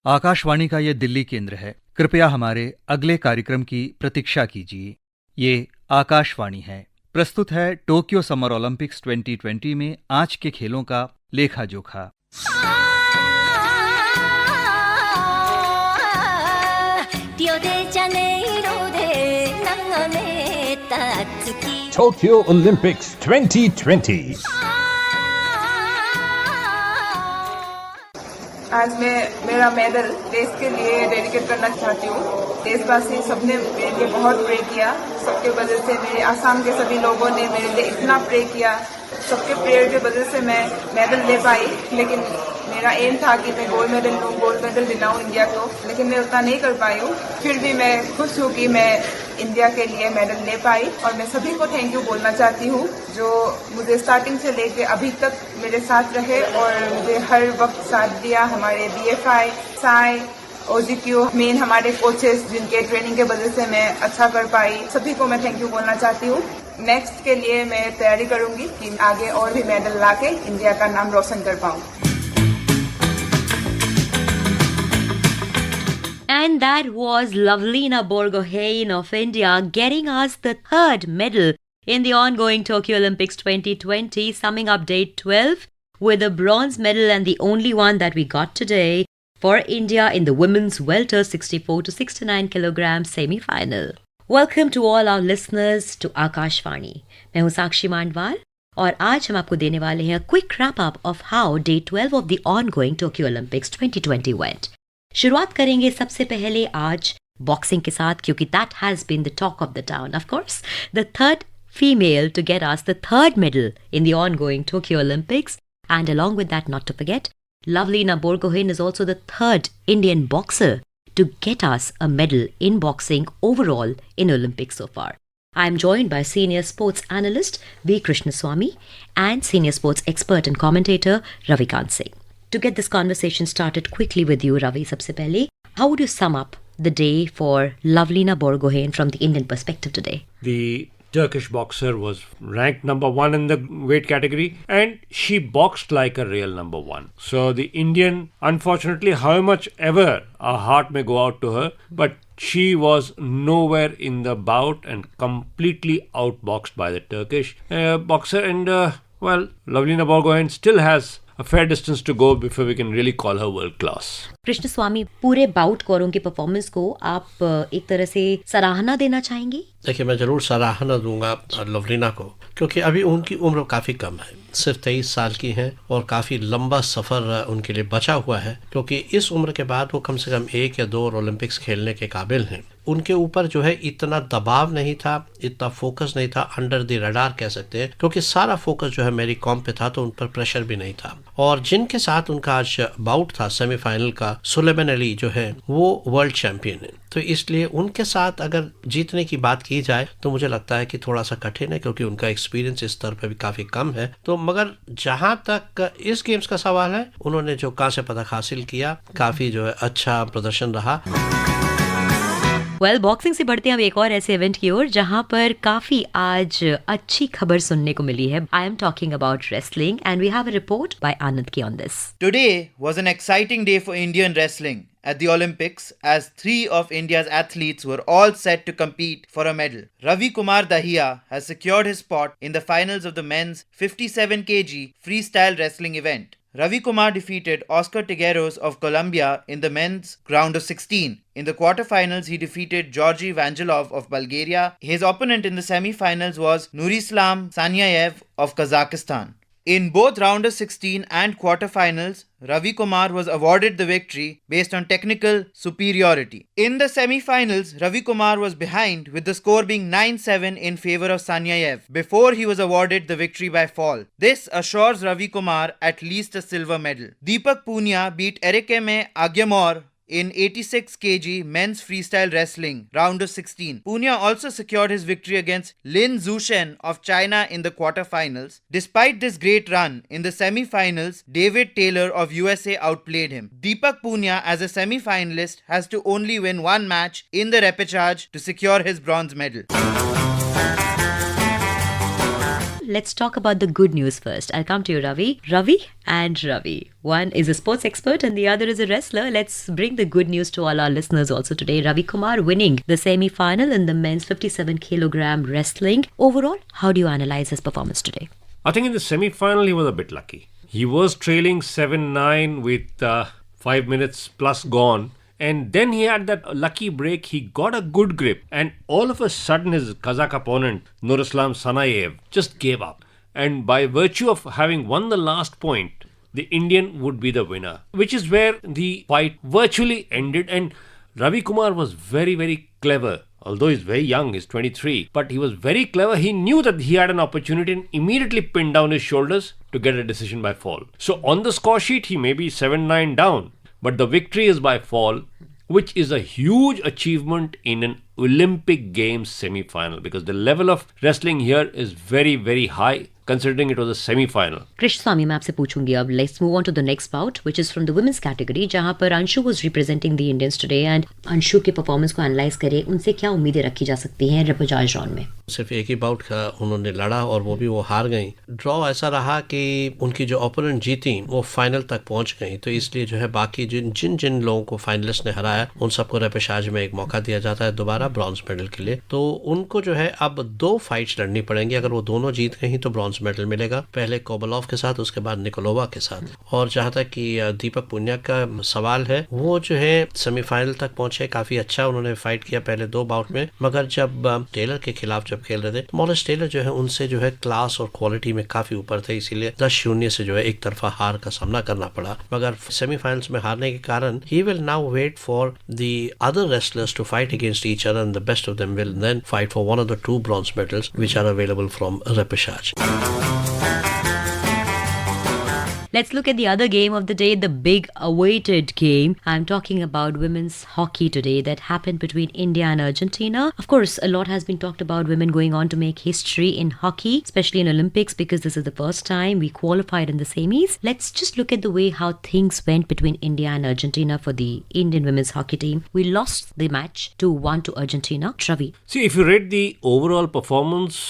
आकाशवाणी का ये दिल्ली केंद्र है। कृपया हमारे अगले कार्यक्रम की प्रतीक्षा कीजिए। ये आकाशवाणी है। प्रस्तुत है टोक्यो समर ओलंपिक्स 2020 में आज के खेलों का लेखा जोखा। Tokyo Olympics 2020. आज मैं मेरा मेडल देश के लिए डेडिकेट करना चाहती हूँ। देशवासी सबने मेरे लिए बहुत प्रे किया। सबके वजह से मेरे आसाम के सभी लोगों ने मेरे लिए इतना प्रे किया। सबके प्रेयर की वजह से मैं मेडल ले पाई। लेकिन मेरा एम था कि मैं गोल्ड मेडल दिलाऊं इंडिया को, लेकिन मैं उतना नहीं कर पाई हूँ। फिर भी मैं खुश हूँ कि मैं इंडिया के लिए मेडल ले पाई। और मैं सभी को थैंक यू बोलना चाहती हूँ जो मुझे स्टार्टिंग से लेके अभी तक मेरे साथ रहे और मुझे हर वक्त साथ दिया। हमारे BFI, साई, OGQ, मेन हमारे कोचेस जिनके ट्रेनिंग के वजह से मैं अच्छा कर पाई, सभी को मैं थैंक यू बोलना चाहती हूँ। नेक्स्ट के लिए मैं तैयारी करूंगी कि आगे और भी मेडल लाके इंडिया का नाम रोशन कर पाऊँ। And that was Lovelina Borgohain of India getting us the third medal in the ongoing Tokyo Olympics 2020, summing up day 12 with a bronze medal and the only one that we got today for India in the women's welter 64 to 69 kilogram semi-final. Welcome to all our listeners to Akashvani. मैं हूँ साक्षी मांडवाल और आज हम आपको देने वाले हैं a quick wrap up of how day 12 of the ongoing Tokyo Olympics 2020 went. शुरुआत करेंगे सबसे पहले आज बॉक्सिंग के साथ क्योंकि that has been the talk of the town. Of course, the third female to get us the third medal in the ongoing Tokyo Olympics, and along with that, not to forget, Lovelina Borgohain is also the third Indian boxer to get us a medal in boxing overall in Olympics so far. I am joined by senior sports analyst V. Krishnaswamy and senior sports expert and commentator Ravikant Singh. To get this conversation started quickly with you, Ravi, sabse pehle, how would you sum up the day for Lovelina Borgohain from the Indian perspective today? The Turkish boxer was ranked number 1 in the weight category and she boxed like a real number 1. So the Indian, unfortunately, how much ever our heart may go out to her, but she was nowhere in the bout and completely outboxed by the Turkish boxer. And Lovelina Borgohain still has a fair distance to go before we can really call her world class. Krishna स्वामी, पूरे bought कौरों की performance को आप एक तरह से सराहना देना चाहेंगे? देखिए, मैं जरूर सराहना दूंगा लवलीना को क्योंकि अभी उनकी उम्र काफ़ी कम है, सिर्फ 23 साल की हैं और काफ़ी लंबा सफ़र उनके लिए बचा हुआ है क्योंकि इस उम्र के बाद वो कम से कम 1 या 2 ओलंपिक्स खेलने के काबिल हैं। उनके ऊपर जो है इतना दबाव नहीं था, इतना फोकस नहीं था, अंडर द रडार कह सकते हैं, क्योंकि सारा फोकस जो है मेरी कॉम पे था तो उन पर प्रेशर भी नहीं था। और जिनके साथ उनका आज बाउट था सेमीफाइनल का, सुलेमान अली जो है वो वर्ल्ड चैंपियन है, तो इसलिए उनके साथ अगर जीतने की बात की जाए तो मुझे लगता है कि थोड़ा सा कठिन है क्योंकि उनका एक्सपीरियंस इस स्तर पर भी काफ़ी कम है। तो मगर जहाँ तक इस गेम्स का सवाल है, उन्होंने जो कांस्य पदक हासिल किया, काफ़ी जो है अच्छा प्रदर्शन रहा। बॉक्सिंग से बढ़ते हैं हम एक और ऐसे इवेंट की ओर जहां पर काफी आज अच्छी खबर सुनने को मिली है। I am talking about wrestling and we have a report by Anand की on this. Today was an exciting day for Indian wrestling at the Olympics as 3 of India's athletes were all set to compete for a medal. Ravi Kumar Dahiya has secured his spot in the finals of the men's 57 kg freestyle wrestling event. Ravi Kumar defeated Oscar Tigueros of Colombia in the men's round of 16. In the quarterfinals, he defeated Georgy Vangelov of Bulgaria. His opponent in the semi-finals was Nurislam Sanyayev of Kazakhstan. In both round of 16 and quarterfinals, Ravi Kumar was awarded the victory based on technical superiority. In the semi-finals, Ravi Kumar was behind with the score being 9-7 in favor of Sanyayev before he was awarded the victory by fall. This assures Ravi Kumar at least a silver medal. Deepak Punia beat Erikeme Agyamor in 86 kg men's freestyle wrestling round of 16. Punia also secured his victory against Lin Zushen of China in the quarterfinals. Despite this great run, in the semi-finals, David Taylor of USA outplayed him. Deepak Punia as a semi-finalist has to only win one match in the repechage to secure his bronze medal. let's talk about the good news first. I'll come to you, Ravi. Ravi. One is a sports expert and the other is a wrestler. Let's bring the good news to all our listeners also today. Ravi Kumar winning the semi-final in the men's 57 kilogram wrestling. Overall, how do you analyze his performance today? I think in the semi-final he was a bit lucky. He was trailing 7-9 with 5 minutes plus gone. And then he had that lucky break. He got a good grip. And all of a sudden his Kazakh opponent, Nuraslan Sanayev, just gave up. And by virtue of having won the last point, the Indian would be the winner. Which is where the fight virtually ended. And Ravi Kumar was very, very clever. Although he's very young, he's 23. But he was very clever. He knew that he had an opportunity and immediately pinned down his shoulders to get a decision by fall. So on the score sheet, he may be 7-9 down. But the victory is by fall, which is a huge achievement in an Olympic Games semi-final, because the level of wrestling here is very, very high, considering it was a semi-final. Krish Swami, मैं आपसे पूछूंगी अब. Let's move on to the next bout, which is from the women's category, जहां पर Anshu was representing the Indians today, and Anshu के performance को analyze करें, उनसे क्या उम्मीदें रखी जा सकती हैं रिपोर्टाज राउंड में? सिर्फ एक ही बाउट का उन्होंने लड़ा और वो हार गई. ड्रॉ ऐसा रहा कि उनकी जो ओपोनेंट जीती वो फाइनल तक पहुंच गई, तो इसलिए जो है बाकी जिन लोगों को फाइनलिस्ट ने हराया उन सबको रेपेशाज में एक मौका दिया जाता है दोबारा ब्रॉन्ज मेडल के लिए. तो उनको जो है अब 2 फाइट्स लड़नी पड़ेंगी. अगर वो दोनों जीत गई तो ब्रॉन्ज मेडल मिलेगा, पहले कोबलोव के साथ, उसके बाद निकोलोवा के साथ. और जहां तक कि दीपक पुनिया का सवाल है, वो जो है सेमीफाइनल तक पहुंचे. काफी अच्छा उन्होंने फाइट किया पहले 2 बाउट में, मगर जब टेलर के खिलाफ जब खेल रहे थे, मॉलिस टेलर जो है उनसे जो है क्लास और क्वालिटी में काफी ऊपर थे, इसीलिए 10-0 से जो है एक तरफा हार का सामना करना पड़ा. मगर सेमीफाइनल्स में हारने के कारण he will now wait for the other wrestlers to fight against each other and the best of them will then fight for one of the 2 bronze medals which are available from repechage. Let's look at the other game of the day, the big awaited game. I'm talking about women's hockey today that happened between India and Argentina. Of course, a lot has been talked about women going on to make history in hockey, especially in Olympics, because this is the first time we qualified in the semis. Let's just look at the way how things went between India and Argentina for the Indian women's hockey team. We lost the match 2-1 to Argentina. Ravi. See, if you read the overall performance,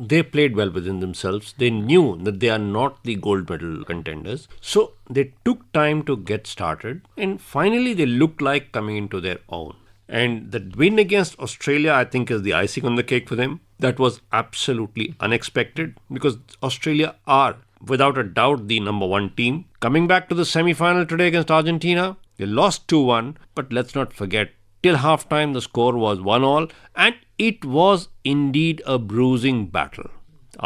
they played well within themselves. They knew that they are not the gold medal contenders. So they took time to get started and finally they looked like coming into their own. And the win against Australia, I think, is the icing on the cake for them. That was absolutely unexpected because Australia are, without a doubt, the number 1 team. Coming back to the semi-final today against Argentina, they lost 2-1, but let's not forget, till half-time the score was 1-1 and it was indeed a bruising battle.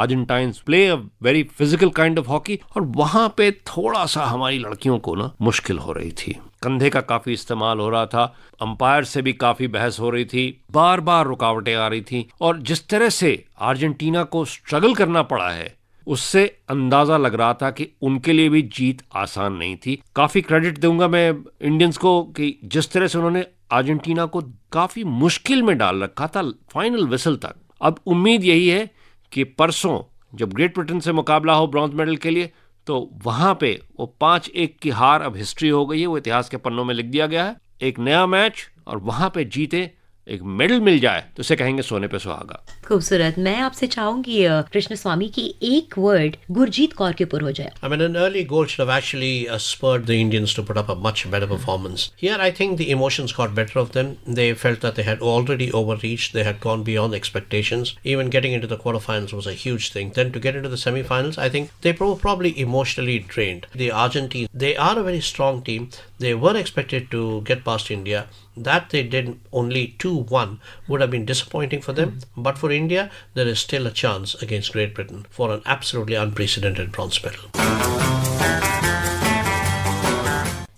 Argentines play a very physical kind of hockey और वहाँ पे थोड़ा सा हमारी लड़कियों को ना मुश्किल हो रही थी. कंधे का काफ़ी इस्तेमाल हो रहा था, अंपायर से भी काफ़ी बहस हो रही थी, बार बार रुकावटें आ रही थी और जिस तरह से अर्जेंटीना को स्ट्रगल करना पड़ा है उससे अंदाज़ा लग रहा था कि उनके लिए भी जीत आसान नहीं थी. काफ़ी क्रेडिट दूंगा मैं इंडियंस को कि जिस तरह से उन्होंने अर्जेंटीना को काफ़ी मुश्किल में डाल रखा था फाइनल विसल तक. अब उम्मीद यही है कि परसों जब ग्रेट ब्रिटेन से मुकाबला हो ब्रॉन्ज मेडल के लिए तो वहाँ पे वो 5-1 की हार अब हिस्ट्री हो गई है, वो इतिहास के पन्नों में लिख दिया गया है. एक नया मैच और वहाँ पे जीते, एक मेडल मिल जाए तो उसे कहेंगे सोने पे सुहागा. खूबसूरत. मैं आपसे चाहूंगी कृष्ण स्वामी की एक वर्ड गुरजीत कौर के ऊपर हो जाए. I mean, an early goal should have actually spurred the Indians to put up a much better performance. Here, I think the emotions got better of them. They felt that they had already overreached. They had gone beyond expectations. Even getting into the quarterfinals was a huge thing. Then to get into the semi-finals, I think they were probably emotionally drained. The Argentines, they are a very strong team. They were expected to get past India. That they did only 2-1 would have been disappointing for them. But for India, there is still a chance against Great Britain for an absolutely unprecedented bronze medal.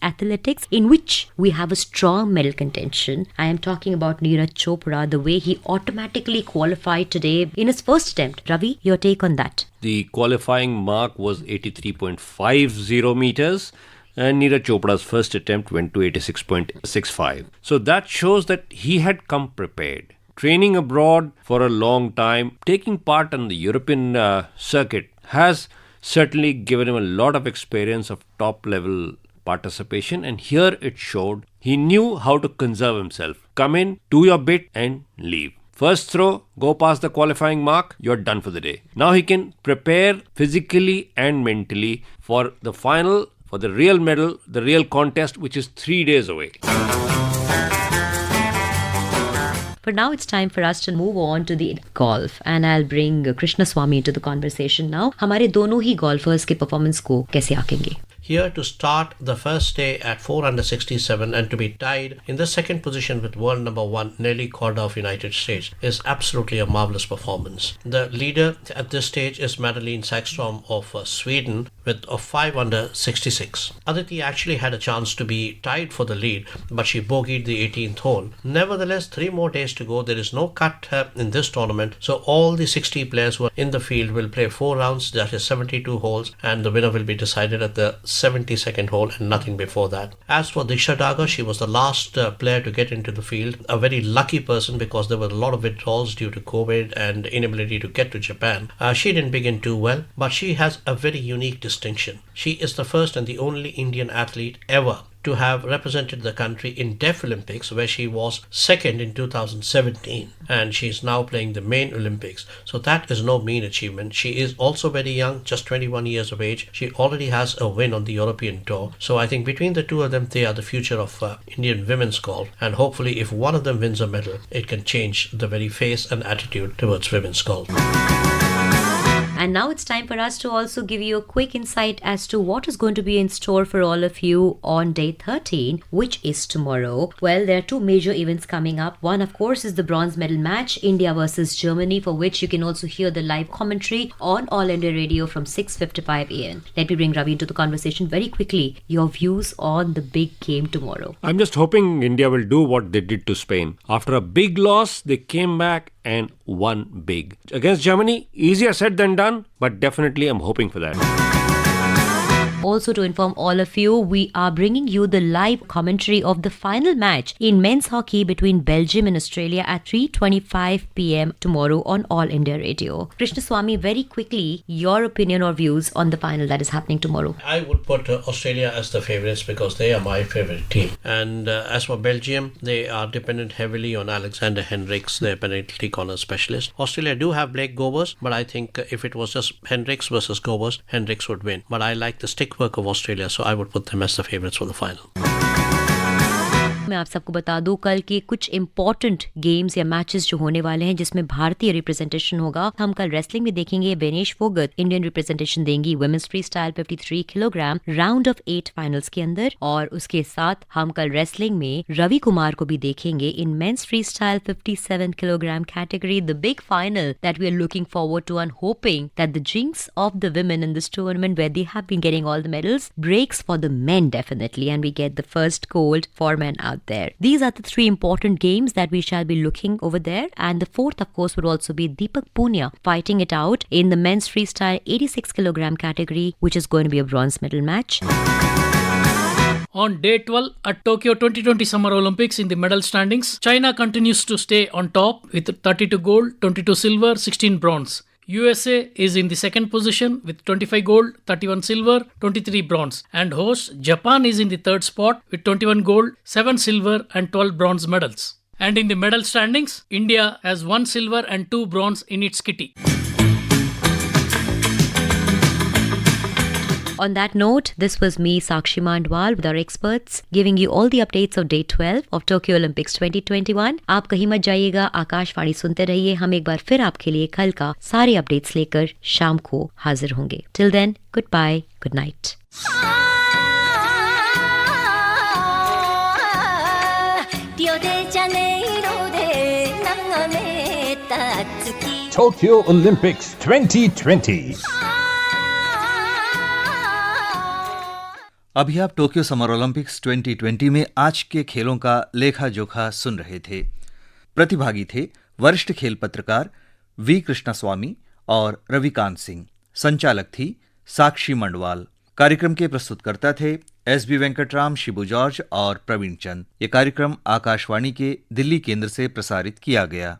Athletics, in which we have a strong medal contention. I am talking about Neeraj Chopra, the way he automatically qualified today in his first attempt. Ravi, your take on that? The qualifying mark was 83.50 meters. And Neeraj Chopra's first attempt went to 86.65. So that shows that he had come prepared. Training abroad for a long time, taking part on the European circuit has certainly given him a lot of experience of top level participation, and here it showed. He knew how to conserve himself. Come in, do your bit and leave. first throw, go past the qualifying mark, you're done for the day. Now he can prepare physically and mentally for the final, for the real medal, the real contest, which is 3 days away. For now, it's time for us to move on to the golf, and I'll bring Krishna Swamy into the conversation now. हमारे दोनों ही golfers के performance को कैसे आंकेंगे? Here to start the first day at 4 under 67 and to be tied in the second position with world number 1 Nelly Korda of United States is absolutely a marvelous performance. The leader at this stage is Madeleine Sackstrom of Sweden with a 5 under 66. Aditi actually had a chance to be tied for the lead, but she bogeyed the 18th hole. Nevertheless, 3 more days to go. There is no cut in this tournament, so all the 60 players who are in the field will play 4 rounds, that is 72 holes, and the winner will be decided at the 72nd hole and nothing before that. As for Diksha Daga, she was the last player to get into the field. A very lucky person because there were a lot of withdrawals due to COVID and inability to get to Japan. She didn't begin too well, but she has a very unique distinction. She is the first and the only Indian athlete ever to have represented the country in Deaf Olympics, where she was second in 2017, and she is now playing the main Olympics. So that is no mean achievement. She is also very young, just 21 years of age. She already has a win on the European Tour. So I think between the two of them, they are the future of Indian women's golf. And hopefully if one of them wins a medal, it can change the very face and attitude towards women's golf. And now it's time for us to also give you a quick insight as to what is going to be in store for all of you on day 13, which is tomorrow. Well, there are 2 major events coming up. One, of course, is the bronze medal match, India versus Germany, for which you can also hear the live commentary on All India Radio from 6:55 AM. Let me bring Ravi into the conversation very quickly. Your views on the big game tomorrow. I'm just hoping India will do what they did to Spain. After a big loss, they came back and won big. Against Germany, easier said than done, but definitely I'm hoping for that. Also, to inform all of you, we are bringing you the live commentary of the final match in men's hockey between Belgium and Australia at 3:25 PM tomorrow on All India Radio. Krishna Swamy, very quickly, your opinion or views on the final that is happening tomorrow. I would put Australia as the favourites because they are my favourite team. And as for Belgium, they are dependent heavily on Alexander Hendricks, their penalty corner specialist. Australia do have Blake Govers, but I think if it was just Hendricks versus Govers, Hendricks would win. But I like the stick work of Australia, so I would put them as the favorites for the final. मैं आप सबको बता दूं कल के कुछ important games या matches जो होने वाले हैं जिसमें भारतीय रिप्रेजेंटेशन होगा. हम कल रेसलिंग में देखेंगे बेनेश फोगत इंडियन रिप्रेजेंटेशन देंगी women's freestyle 53 kilogram round of 8 finals के अंदर, और उसके साथ हम कल रेसलिंग में रवि कुमार को भी देखेंगे in men's freestyle 57 kilogram category. The big final that we are looking forward to and hoping that the jinx of the women in this tournament where they have been getting all the medals breaks for the men definitely, and we get the first gold for men out there. These are the 3 important games that we shall be looking over there, and the 4th of course would also be Deepak Punia fighting it out in the men's freestyle 86 kilogram category, which is going to be a bronze medal match. On day 12 at Tokyo 2020 Summer Olympics in the medal standings, China continues to stay on top with 32 gold, 22 silver, 16 bronze. USA is in the second position with 25 gold, 31 silver, 23 bronze. And host Japan is in the third spot with 21 gold, 7 silver and 12 bronze medals. And in the medal standings, India has 1 silver and 2 bronze in its kitty. On that note, this was me, Sakshi Mandwal, with our experts, giving you all the updates of day 12 of Tokyo Olympics 2021. आप कहीं मत जाइएगा, आकाशवाणी सुनते रहिए. हम एक बार फिर आपके लिए कल का सारे अपडेट्स लेकर शाम को हाजिर होंगे. Till then, goodbye, good night. Tokyo Olympics 2020. अभी आप टोक्यो समर ओलंपिक्स 2020 में आज के खेलों का लेखा जोखा सुन रहे थे. प्रतिभागी थे वरिष्ठ खेल पत्रकार वी कृष्णा स्वामी और रविकांत सिंह. संचालक थी साक्षी मंडवाल. कार्यक्रम के प्रस्तुतकर्ता थे एस.बी. वेंकटराम, शिबू जॉर्ज और प्रवीण चंद. ये कार्यक्रम आकाशवाणी के दिल्ली केंद्र से प्रसारित किया गया.